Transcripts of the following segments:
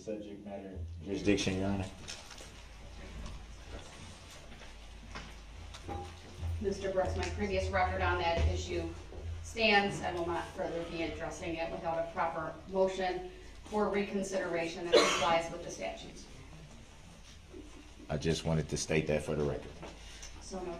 subject matter jurisdiction, Your Honor. Mr. Brooks, my previous record on that issue stands. I will not further be addressing it without a proper motion for reconsideration that complies with the statutes. I just wanted to state that for the record. So noted.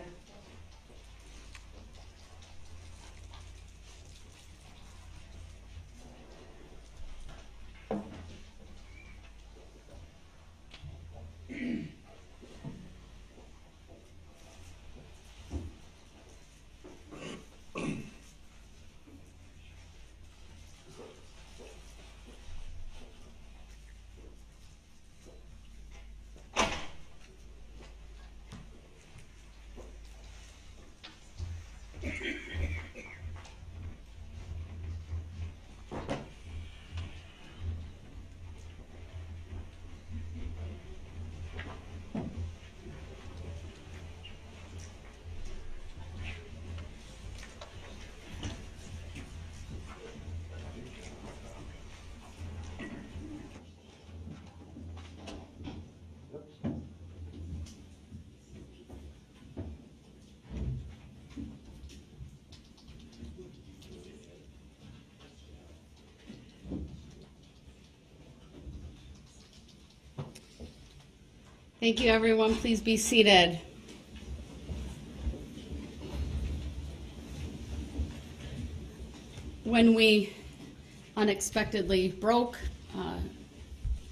Thank you, everyone. Please be seated. When we unexpectedly broke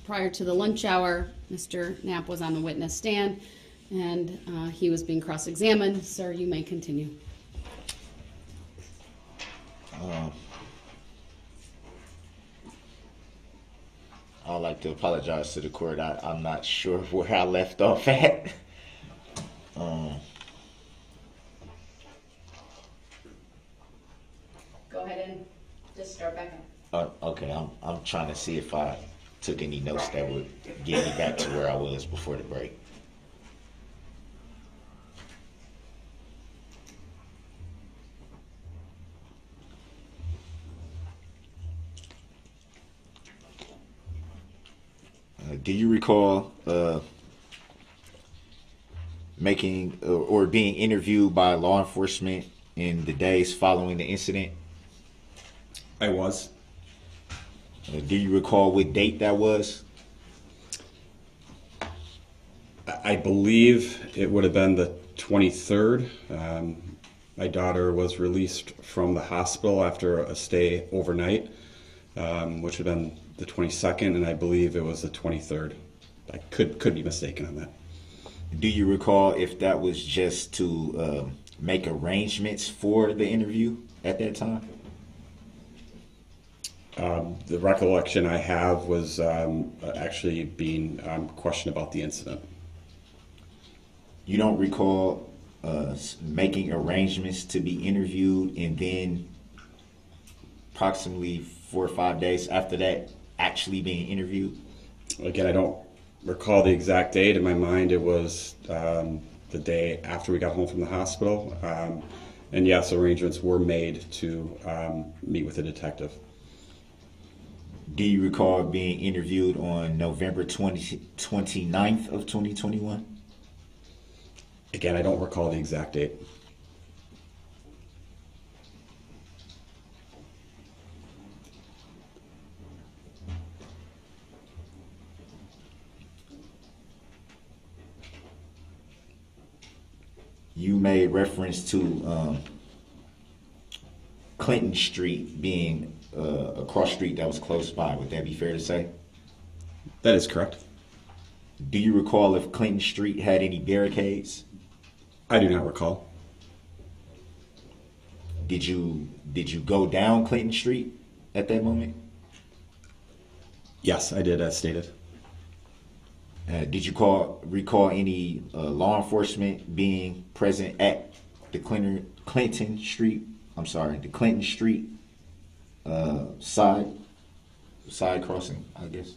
prior to the lunch hour, Mr. Knapp was on the witness stand and he was being cross-examined. Sir, you may continue. I'd like to apologize to the court. I'm not sure where I left off at. Go ahead and just start back up. Okay, I'm trying to see if I took any notes that would get me back to where I was before the break. Do you recall making or being interviewed by law enforcement in the days following the incident? I was. Do you recall what date that was? I believe it would have been the 23rd. My daughter was released from the hospital after a stay overnight, which would have been the 22nd, and I believe it was the 23rd. I could be mistaken on that. Do you recall if that was just to make arrangements for the interview at that time? The recollection I have was actually being questioned about the incident. You don't recall making arrangements to be interviewed and then approximately 4 or 5 days after that actually being interviewed? Again, I don't recall the exact date. In my mind, it was the day after we got home from the hospital. And yes, arrangements were made to meet with a detective. Do you recall being interviewed on November 29th of 2021? Again, I don't recall the exact date. You made reference to Clinton Street being a cross street that was close by. Would that be fair to say? That is correct. Do you recall if Clinton Street had any barricades? I do not recall. Did you go down Clinton Street at that moment? Yes, I did, as stated. Did you recall any law enforcement being present at the Clinton Street side crossing, I guess?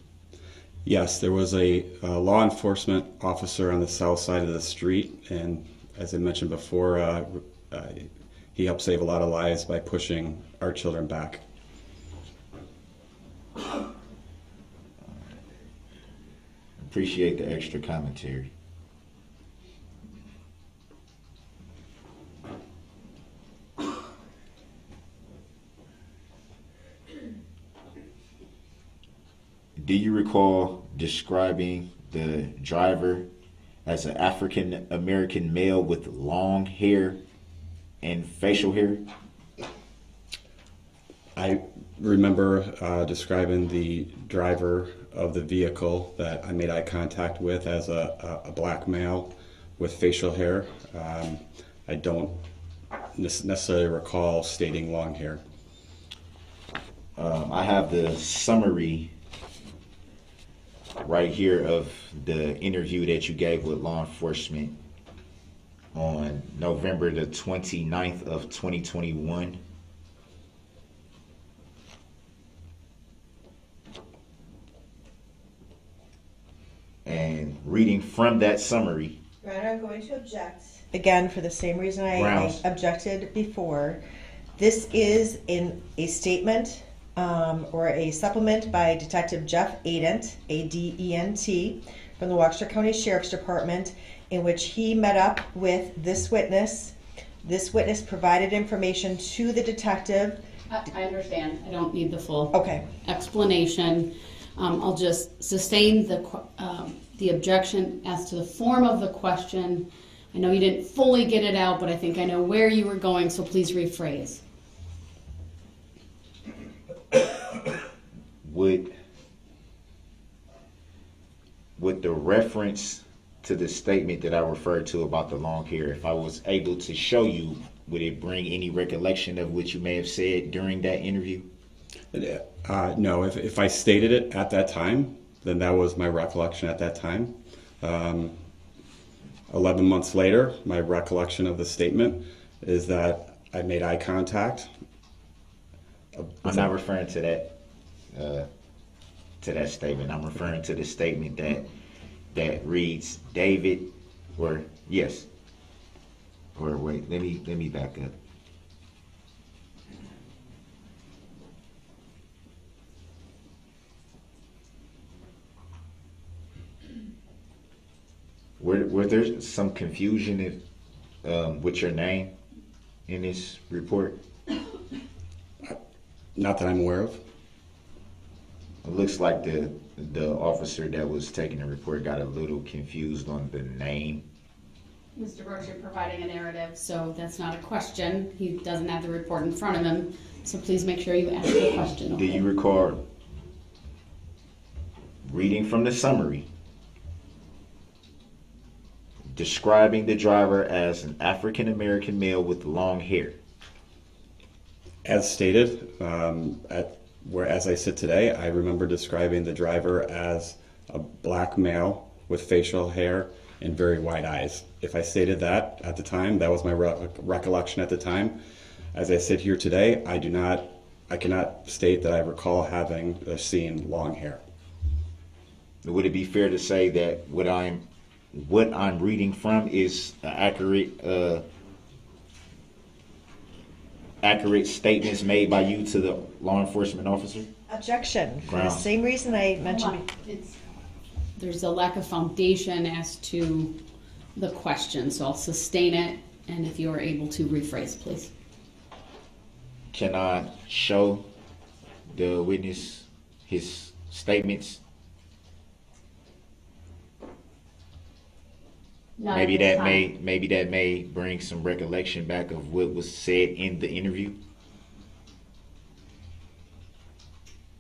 Yes, there was a law enforcement officer on the south side of the street, and as I mentioned before, he helped save a lot of lives by pushing our children back. Appreciate the extra commentary. Do you recall describing the driver as an African American male with long hair and facial hair? I remember describing the driver of the vehicle that I made eye contact with as a black male with facial hair. I don't necessarily recall stating long hair. I have the summary right here of the interview that you gave with law enforcement on November the 29th of 2021. And reading from that summary. Your Honor, I'm going to object. Again, for the same reason I objected before. This is in a statement or a supplement by Detective Jeff Adent, A-D-E-N-T, from the Waukesha County Sheriff's Department, in which he met up with this witness. This witness provided information to the detective. I understand. I don't need the full Okay. explanation. I'll just sustain the objection as to the form of the question. I know you didn't fully get it out, but I think I know where you were going, so please rephrase. Would the reference to the statement that I referred to about the long hair, if I was able to show you, would it bring any recollection of what you may have said during that interview? No, if I stated it at that time, then that was my recollection at that time. 11 months later, my recollection of the statement is that I made eye contact. I'm not referring to that statement. I'm referring to the statement that reads David, or yes, or wait, let me back up. Were there some confusion with your name in this report? Not that I'm aware of. It looks like the officer that was taking the report got a little confused on the name. Mr. Brooks, you're providing a narrative, so that's not a question. He doesn't have the report in front of him, so please make sure you ask the question. Do you recall reading from the summary describing the driver as an African American male with long hair? As stated, as I sit today, I remember describing the driver as a black male with facial hair and very wide eyes. If I stated that at the time, that was my recollection at the time. As I sit here today, I cannot state that I recall having or seeing long hair. Would it be fair to say that what I'm reading from is accurate statements made by you to the law enforcement officer? Objection. For the same reason I mentioned. There's a lack of foundation as to the question, so I'll sustain it, and if you are able to rephrase, please. Can I show the witness his statements? Maybe that may bring some recollection back of what was said in the interview.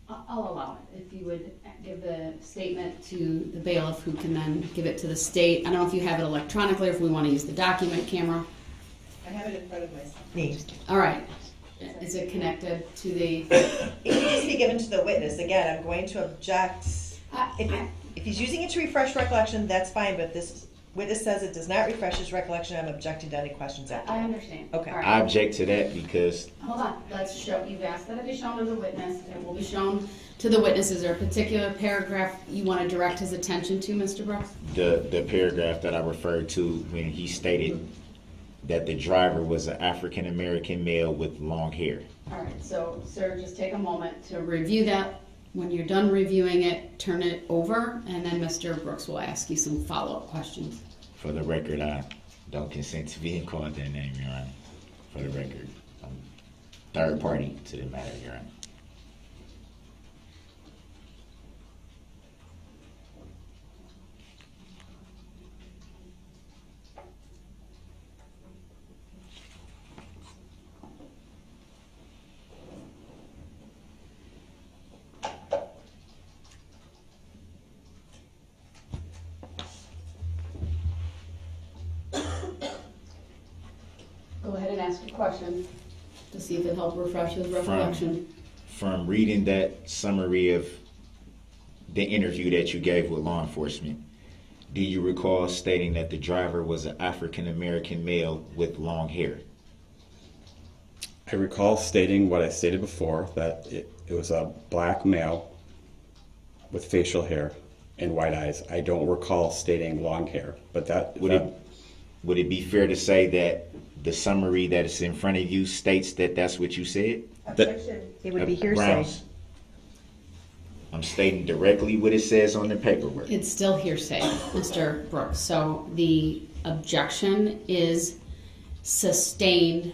I'll allow it. If you would give the statement to the bailiff, who can then give it to the state. I don't know if you have it electronically or if we want to use the document camera. I have it in front of me. All right. Is it connected to the... It can just be given to the witness. Again, I'm going to object. If he's using it to refresh recollection, that's fine, but this witness says it does not refresh his recollection. I'm objecting to any questions after. I understand. Okay. Right. I object to that because... Hold on. Let's show. You've asked that it be shown to the witness. It will be shown to the witness. Is there a particular paragraph you want to direct his attention to, Mr. Brooks? The paragraph that I referred to when he stated that the driver was an African American male with long hair. All right. So, sir, just take a moment to review that When you're done reviewing it, turn it over, and then Mr. Brooks will ask you some follow-up questions. For the record, I don't consent to being called that name, Your Honor. For the record, I'm third party to the matter, Your Honor. Go ahead and ask your question to see if it helped refresh his recollection. From reading that summary of the interview that you gave with law enforcement, do you recall stating that the driver was an African American male with long hair? I recall stating what I stated before, that it was a black male with facial hair and white eyes. I don't recall stating long hair, but Would it be fair to say that the summary that is in front of you states that that's what you said? Objection. It would be hearsay. Grounds. I'm stating directly what it says on the paperwork. It's still hearsay, Mr. Brooks. So the objection is sustained.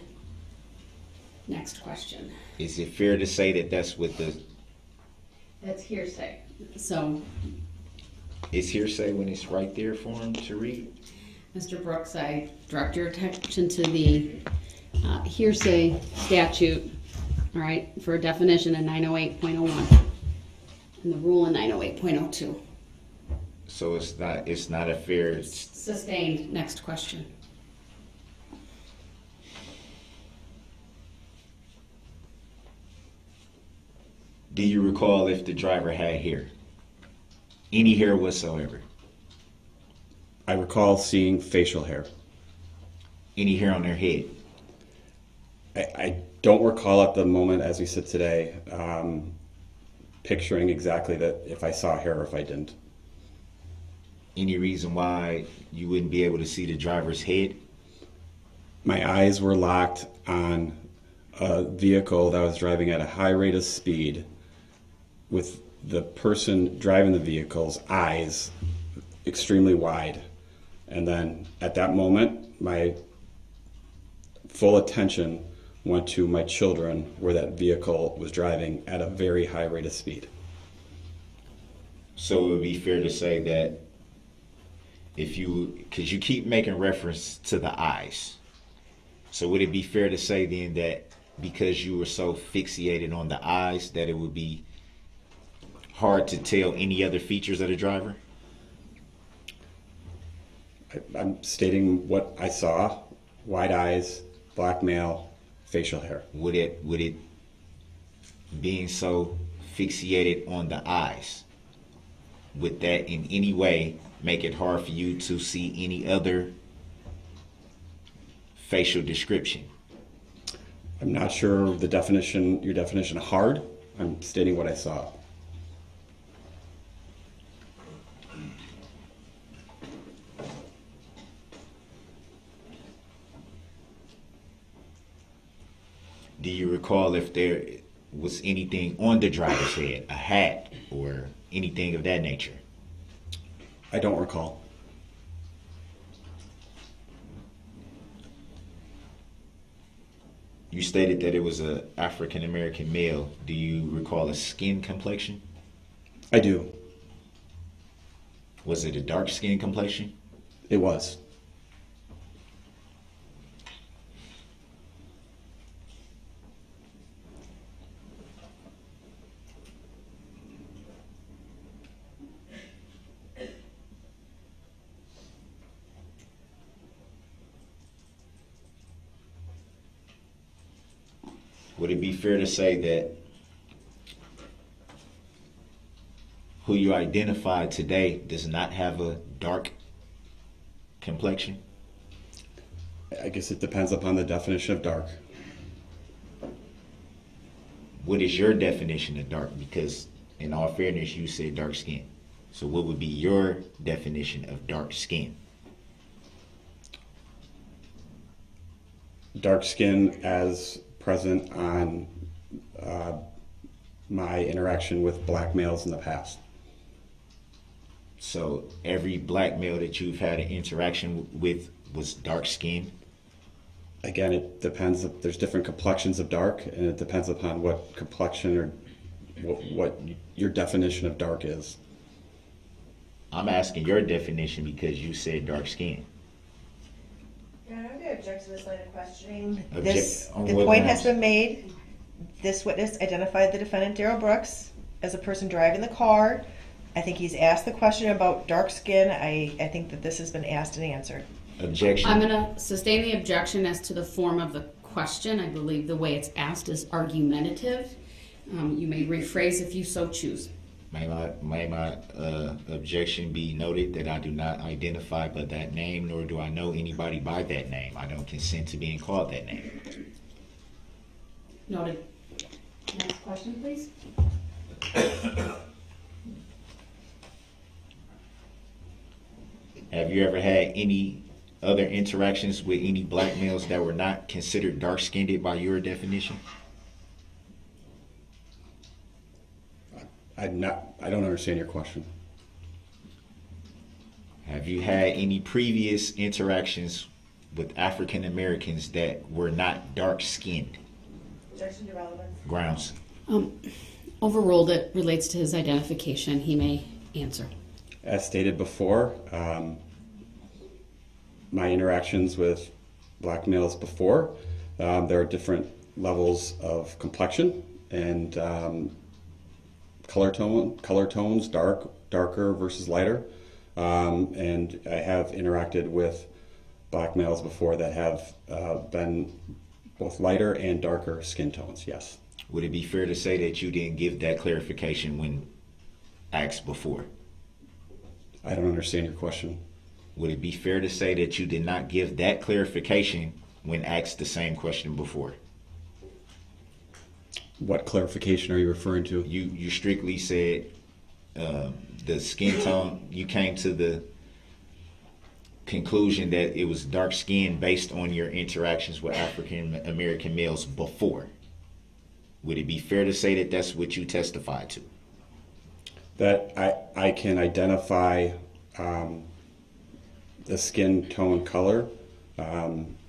Next question. Is it fair to say that that's what That's hearsay. So, it's hearsay when it's right there for him to read? Mr. Brooks, I direct your attention to the hearsay statute, all right, for a definition in 908.01 and the rule in 908.02. So it's not a fair. Sustained. Next question. Do you recall if the driver had hair? Any hair whatsoever? I recall seeing facial hair. Any hair on their head? I don't recall at the moment, as we sit today, picturing exactly that if I saw hair or if I didn't. Any reason why you wouldn't be able to see the driver's head? My eyes were locked on a vehicle that was driving at a high rate of speed with the person driving the vehicle's eyes extremely wide. And then at that moment, my full attention went to my children where that vehicle was driving at a very high rate of speed. So it would be fair to say that because you keep making reference to the eyes, so would it be fair to say then that because you were so fixated on the eyes that it would be hard to tell any other features of the driver? I'm stating what I saw: wide eyes, black male, facial hair. Would it being so fixated on the eyes, would that in any way make it hard for you to see any other facial description? I'm not sure the definition, your definition of hard. I'm stating what I saw. Do you recall if there was anything on the driver's head, a hat or anything of that nature? I don't recall. You stated that it was an African American male. Do you recall a skin complexion? I do. Was it a dark skin complexion? It was. Would it be fair to say that who you identified today does not have a dark complexion? I guess it depends upon the definition of dark. What is your definition of dark? Because in all fairness, you said dark skin. So what would be your definition of dark skin? Dark skin as present on my interaction with black males in the past. So every black male that you've had an interaction with was dark skinned? Again, it depends. There's different complexions of dark, and it depends upon what complexion or what your definition of dark is. I'm asking your definition because you said dark skin. Yeah, I'm going to object to this line of questioning. On The what point grounds? has been made. This witness identified the defendant, Darrell Brooks, as a person driving the car. I think he's asked the question about dark skin. I think that this has been asked and answered. Objection. I'm going to sustain the objection as to the form of the question. I believe the way it's asked is argumentative. You may rephrase if you so choose. May my objection be noted that I do not identify by that name, nor do I know anybody by that name. I don't consent to being called that name. Noted. Next question, please. Have you ever had any other interactions with any black males that were not considered dark-skinned by your definition? I don't understand your question. Have you had any previous interactions with African Americans that were not dark-skinned? Objection to relevance. Grounds. Overruled. It relates to his identification. He may answer. As stated before, my interactions with black males before, there are different levels of complexion and color tones, darker versus lighter. And I have interacted with black males before that have been both lighter and darker skin tones, yes. Would it be fair to say that you didn't give that clarification when asked before? I don't understand your question. Would it be fair to say that you did not give that clarification when asked the same question before? What clarification are you referring to? You strictly said the skin tone. You came to the conclusion that it was dark skin based on your interactions with African American males before. Would it be fair to say that that's what you testified to? That I can identify the skin tone color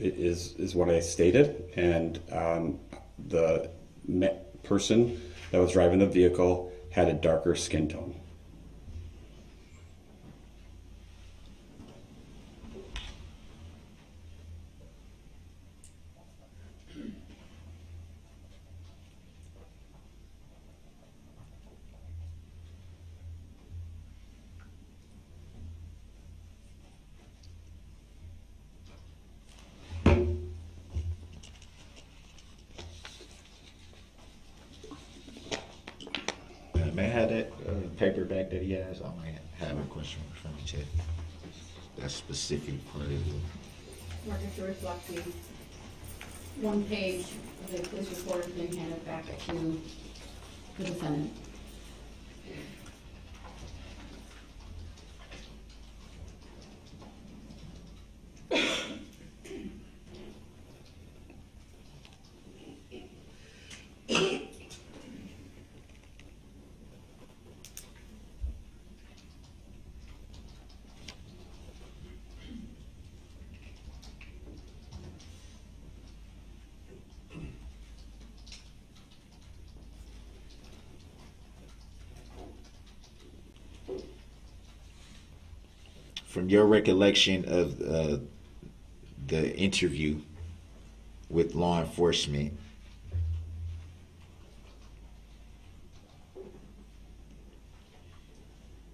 is what I stated, and the person that was driving the vehicle had a darker skin tone. May I have that paperback that he has? I might have a question from the chat. That specific part of the... Market to reflect the one page of the police report has been handed back to the defendant. From your recollection of the interview with law enforcement,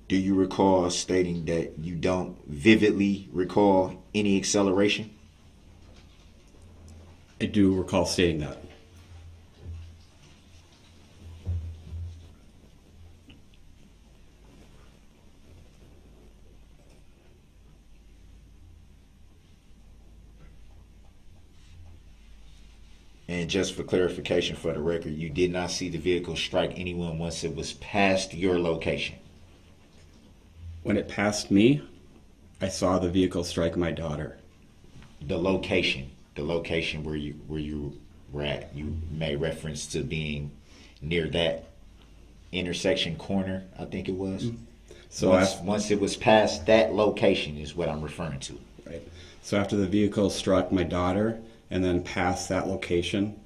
do you recall stating that you don't vividly recall any acceleration? I do recall stating that. And just for clarification for the record, you did not see the vehicle strike anyone once it was past your location. When it passed me, I saw the vehicle strike my daughter. The location where you were at, you made reference to being near that intersection corner, I think it was. So Once it was past that location is what I'm referring to. right. So after the vehicle struck my daughter and then past that location,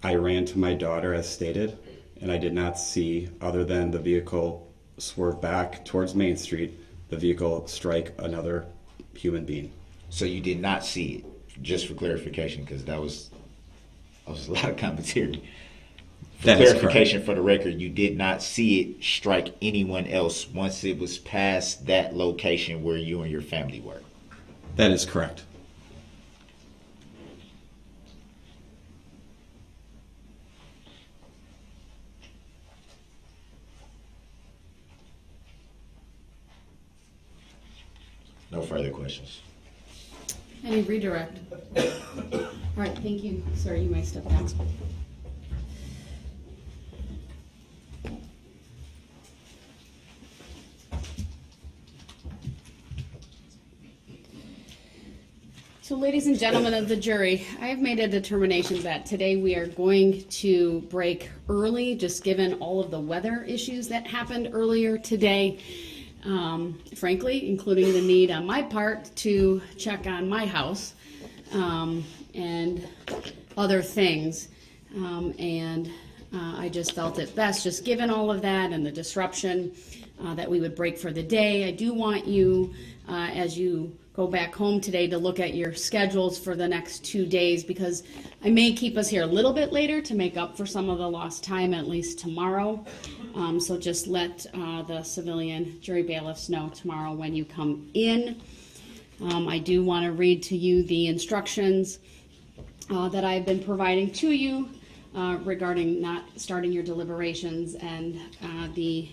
I ran to my daughter as stated, and I did not see, other than the vehicle swerve back towards Main Street, the vehicle strike another human being. So you did not see it, just for clarification, because that was a lot of commentary. For That is clarification, for the record, you did not see it strike anyone else once it was past that location where you and your family were. That is correct. No further questions. Any redirect? All right, thank you. Sir, you may step down. So, ladies and gentlemen of the jury, I have made a determination that today we are going to break early, just given all of the weather issues that happened earlier today. Frankly, including the need on my part to check on my house and other things. I just felt it best, just given all of that and the disruption, that we would break for the day. I do want you, as you go back home today, to look at your schedules for the next 2 days, because I may keep us here a little bit later to make up for some of the lost time, at least tomorrow. So just let the civilian jury bailiffs know tomorrow when you come in. I do want to read to you the instructions that I've been providing to you regarding not starting your deliberations and the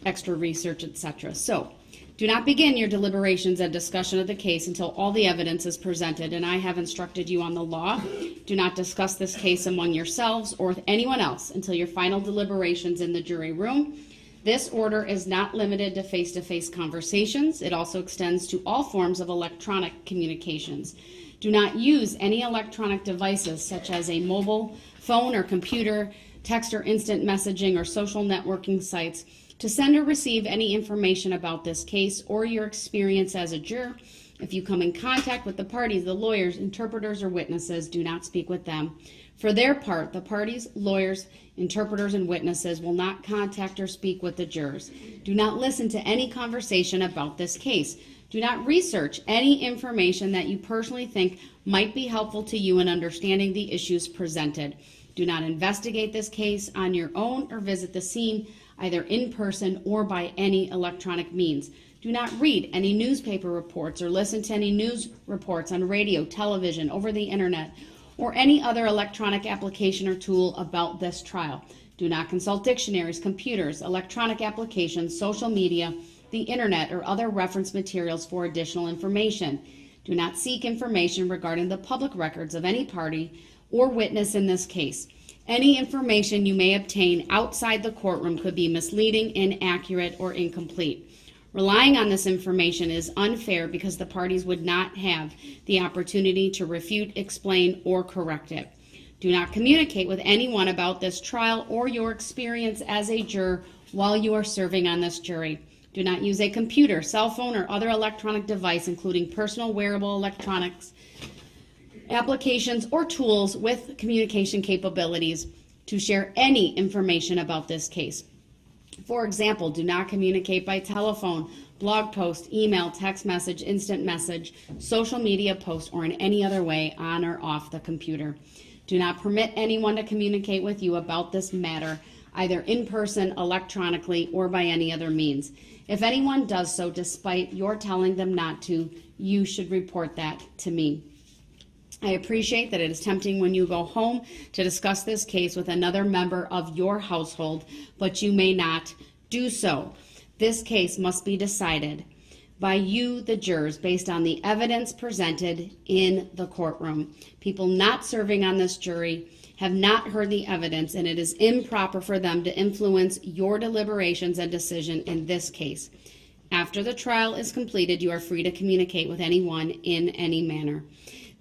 extra research, etc. So, do not begin your deliberations and discussion of the case until all the evidence is presented, and I have instructed you on the law. Do not discuss this case among yourselves or with anyone else until your final deliberations in the jury room. This order is not limited to face-to-face conversations. It also extends to all forms of electronic communications. Do not use any electronic devices such as a mobile phone or computer, text or instant messaging, or social networking sites to send or receive any information about this case or your experience as a juror. If you come in contact with the parties, the lawyers, interpreters, or witnesses, do not speak with them. For their part, the parties, lawyers, interpreters, and witnesses will not contact or speak with the jurors. Do not listen to any conversation about this case. Do not research any information that you personally think might be helpful to you in understanding the issues presented. Do not investigate this case on your own or visit the scene either in person or by any electronic means. Do not read any newspaper reports or listen to any news reports on radio, television, over the internet, or any other electronic application or tool about this trial. Do not consult dictionaries, computers, electronic applications, social media, the internet, or other reference materials for additional information. Do not seek information regarding the public records of any party or witness in this case. Any information you may obtain outside the courtroom could be misleading, inaccurate, or incomplete. Relying on this information is unfair because the parties would not have the opportunity to refute, explain, or correct it. Do not communicate with anyone about this trial or your experience as a juror while you are serving on this jury. Do not use a computer, cell phone, or other electronic device, including personal wearable electronics, applications, or tools with communication capabilities to share any information about this case. For example, do not communicate by telephone, blog post, email, text message, instant message, social media post, or in any other way on or off the computer. Do not permit anyone to communicate with you about this matter, either in person, electronically, or by any other means. If anyone does so despite your telling them not to, you should report that to me. I appreciate that it is tempting when you go home to discuss this case with another member of your household, but you may not do so. This case must be decided by you, the jurors, based on the evidence presented in the courtroom. People not serving on this jury have not heard the evidence, and it is improper for them to influence your deliberations and decision in this case. After the trial is completed, you are free to communicate with anyone in any manner.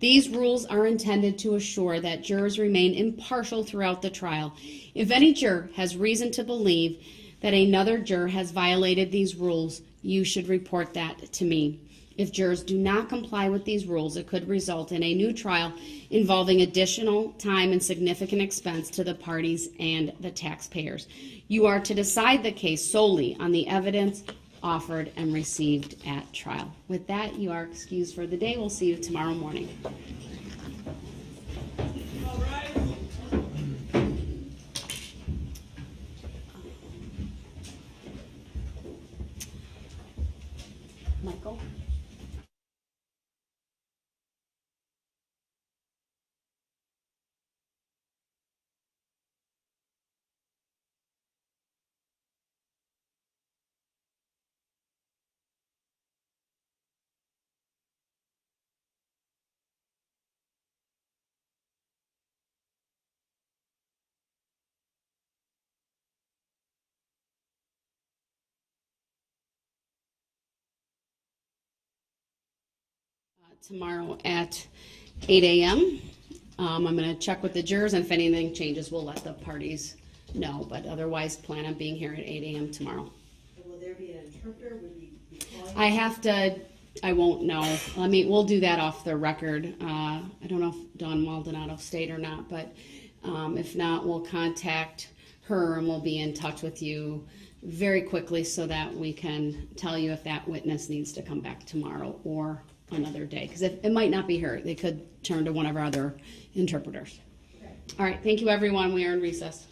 These rules are intended to assure that jurors remain impartial throughout the trial. If any juror has reason to believe that another juror has violated these rules, you should report that to me. If jurors do not comply with these rules, it could result in a new trial involving additional time and significant expense to the parties and the taxpayers. You are to decide the case solely on the evidence offered and received at trial. With that, you are excused for the day. We'll see you tomorrow morning. Michael? Tomorrow at 8 a.m. I'm going to check with the jurors, and if anything changes, we'll let the parties know. But otherwise, plan on being here at 8 a.m. tomorrow. Will there be an interpreter? Would we be calling? I won't know. We'll do that off the record. I don't know if Dawn Maldonado stayed or not, but if not, we'll contact her and we'll be in touch with you very quickly so that we can tell you if that witness needs to come back tomorrow or another day, because it might not be her. They could turn to one of our other interpreters. Okay. All right. Thank you, everyone. We are in recess.